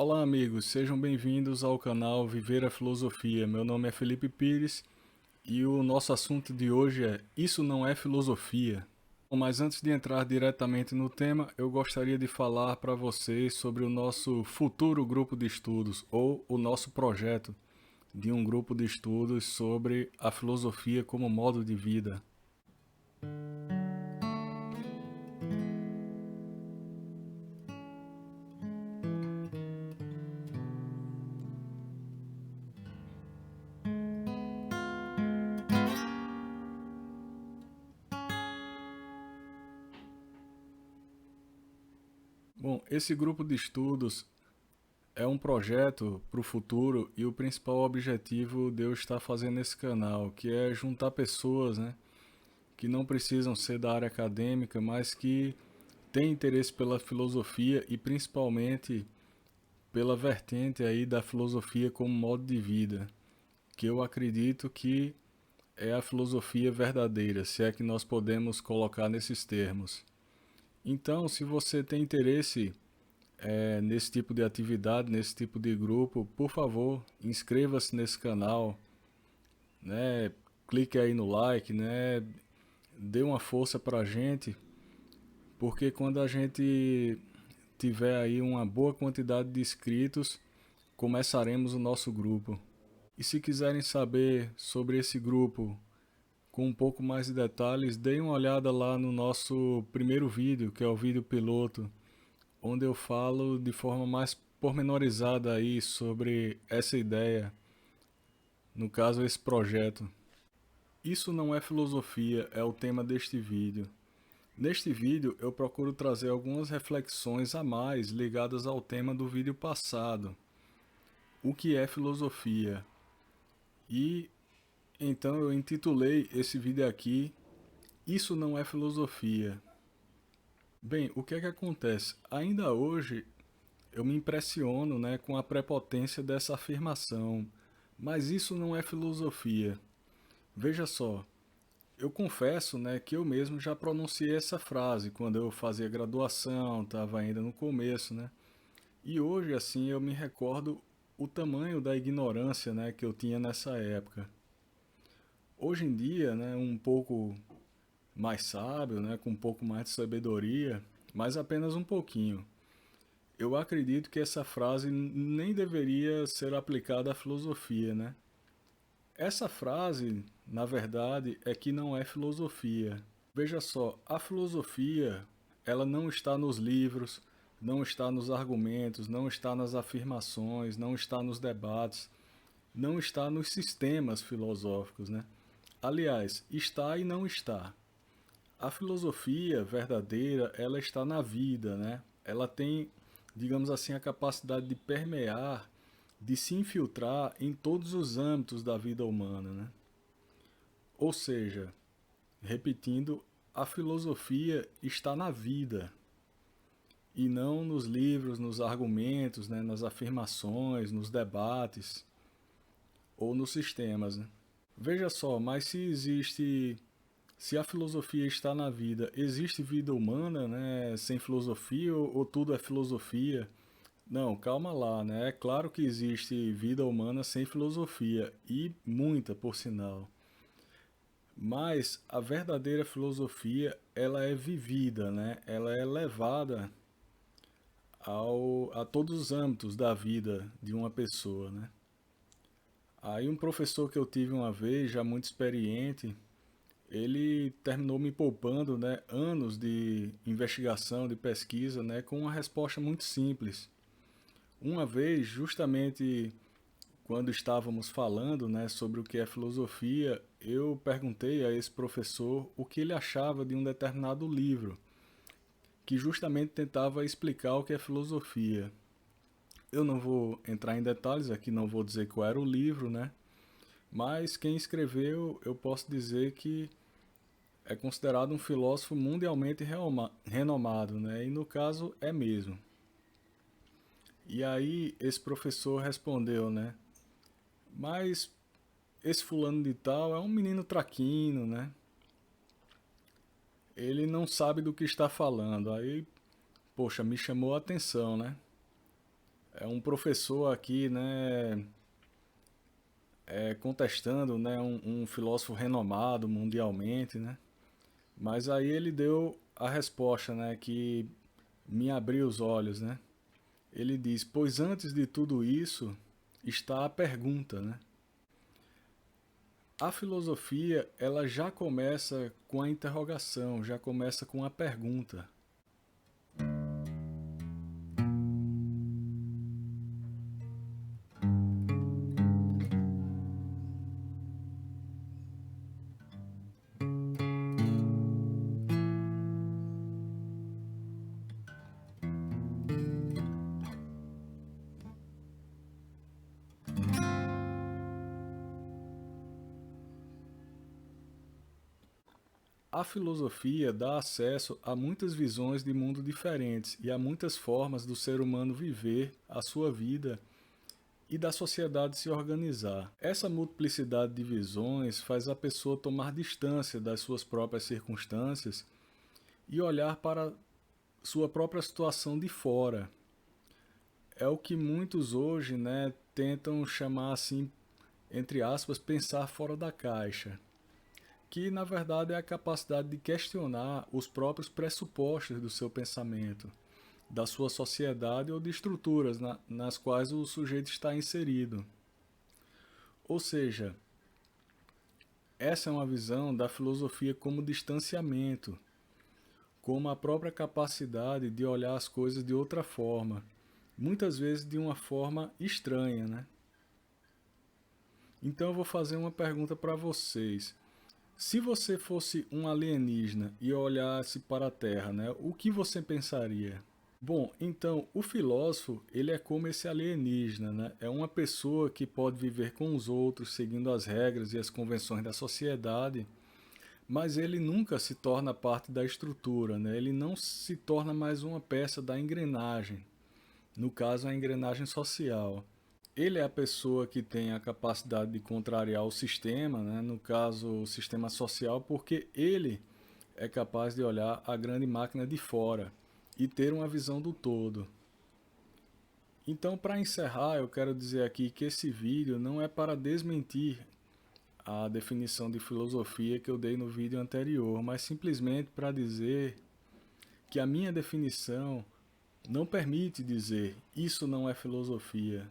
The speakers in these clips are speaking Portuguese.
Olá, amigos, sejam bem-vindos ao canal Viver a Filosofia. Meu nome é Felipe Pires e o nosso assunto de hoje é Isso não é filosofia. Bom, mas antes de entrar diretamente no tema, eu gostaria de falar para vocês sobre o nosso futuro grupo de estudos ou o nosso projeto de um grupo de estudos sobre a filosofia como modo de vida. Bom, esse grupo de estudos é um projeto para o futuro e o principal objetivo de eu estar fazendo esse canal, que é juntar pessoas, né, que não precisam ser da área acadêmica, mas que têm interesse pela filosofia e principalmente pela vertente aí da filosofia como modo de vida, que eu acredito que é a filosofia verdadeira, se é que nós podemos colocar nesses termos. Então, se você tem interesse nesse tipo de atividade, nesse tipo de grupo, por favor, inscreva-se nesse canal, né? Clique aí no like, né? Dê uma força pra gente, porque quando a gente tiver aí uma boa quantidade de inscritos, começaremos o nosso grupo. E se quiserem saber sobre esse grupo com um pouco mais de detalhes, deem uma olhada lá no nosso primeiro vídeo, que é o vídeo piloto, onde eu falo de forma mais pormenorizada aí sobre essa ideia, no caso esse projeto. Isso não é filosofia, é o tema deste vídeo. Neste vídeo eu procuro trazer algumas reflexões a mais ligadas ao tema do vídeo passado, o que é filosofia. E então eu intitulei esse vídeo aqui, Isso não é filosofia. Bem, o que é que acontece? Ainda hoje eu me impressiono, né, com a prepotência dessa afirmação, mas isso não é filosofia. Veja só, eu confesso, né, que eu mesmo já pronunciei essa frase quando eu fazia graduação, estava ainda no começo, né? E hoje, assim, eu me recordo o tamanho da ignorância, né, que eu tinha nessa época. Hoje em dia, né, um pouco mais sábio, né, com um pouco mais de sabedoria, mas apenas um pouquinho. Eu acredito que essa frase nem deveria ser aplicada à filosofia, né? Essa frase, na verdade, é que não é filosofia. Veja só, a filosofia, ela não está nos livros, não está nos argumentos, não está nas afirmações, não está nos debates, não está nos sistemas filosóficos, né? Aliás, está e não está. A filosofia verdadeira, ela está na vida, né? Ela tem, digamos assim, a capacidade de permear, de se infiltrar em todos os âmbitos da vida humana, né? Ou seja, repetindo, a filosofia está na vida e não nos livros, nos argumentos, né, nas afirmações, nos debates ou nos sistemas, né? Veja só, mas se a filosofia está na vida, existe vida humana, né, sem filosofia ou tudo é filosofia? Não, calma lá, né? É claro que existe vida humana sem filosofia e muita, por sinal. Mas a verdadeira filosofia, ela é vivida, né? Ela é levada a todos os âmbitos da vida de uma pessoa, né? Aí um professor que eu tive uma vez, já muito experiente, ele terminou me poupando, né, anos de investigação, de pesquisa, né, com uma resposta muito simples. Uma vez, justamente quando estávamos falando, né, sobre o que é filosofia, eu perguntei a esse professor o que ele achava de um determinado livro, que justamente tentava explicar o que é filosofia. Eu não vou entrar em detalhes aqui, não vou dizer qual era o livro, né? Mas quem escreveu, eu posso dizer que é considerado um filósofo mundialmente renomado, né? E no caso é mesmo. E aí esse professor respondeu, né? Mas esse fulano de tal é um menino traquino, né? Ele não sabe do que está falando. Aí, poxa, me chamou a atenção, né? é um professor aqui, né, contestando, né, um filósofo renomado mundialmente, né? Mas aí ele deu a resposta, né, que me abriu os olhos, né? Ele diz: "Pois antes de tudo isso está a pergunta, né? A filosofia, ela já começa com a interrogação, já começa com a pergunta. A filosofia dá acesso a muitas visões de mundo diferentes e a muitas formas do ser humano viver a sua vida e da sociedade se organizar. Essa multiplicidade de visões faz a pessoa tomar distância das suas próprias circunstâncias e olhar para sua própria situação de fora. É o que muitos hoje, né, tentam chamar assim, entre aspas, pensar fora da caixa, que na verdade é a capacidade de questionar os próprios pressupostos do seu pensamento, da sua sociedade ou de estruturas nas quais o sujeito está inserido. Ou seja, essa é uma visão da filosofia como distanciamento, como a própria capacidade de olhar as coisas de outra forma, muitas vezes de uma forma estranha, né? Então eu vou fazer uma pergunta para vocês. Se você fosse um alienígena e olhasse para a Terra, né, o que você pensaria? Bom, então o filósofo, ele é como esse alienígena, né? É uma pessoa que pode viver com os outros, seguindo as regras e as convenções da sociedade, mas ele nunca se torna parte da estrutura, né? Ele não se torna mais uma peça da engrenagem, no caso a engrenagem social. Ele é a pessoa que tem a capacidade de contrariar o sistema, né? No caso o sistema social, porque ele é capaz de olhar a grande máquina de fora e ter uma visão do todo. Então, para encerrar, eu quero dizer aqui que esse vídeo não é para desmentir a definição de filosofia que eu dei no vídeo anterior, mas simplesmente para dizer que a minha definição não permite dizer isso não é filosofia.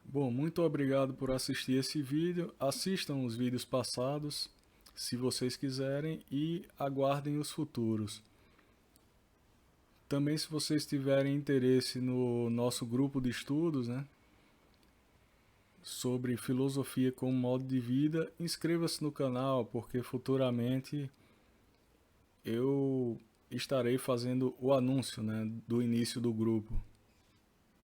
Bom, muito obrigado por assistir esse vídeo. Assistam os vídeos passados, se vocês quiserem, e aguardem os futuros. Também, se vocês tiverem interesse no nosso grupo de estudos, né, sobre filosofia como modo de vida, inscreva-se no canal, porque futuramente eu estarei fazendo o anúncio, né, do início do grupo.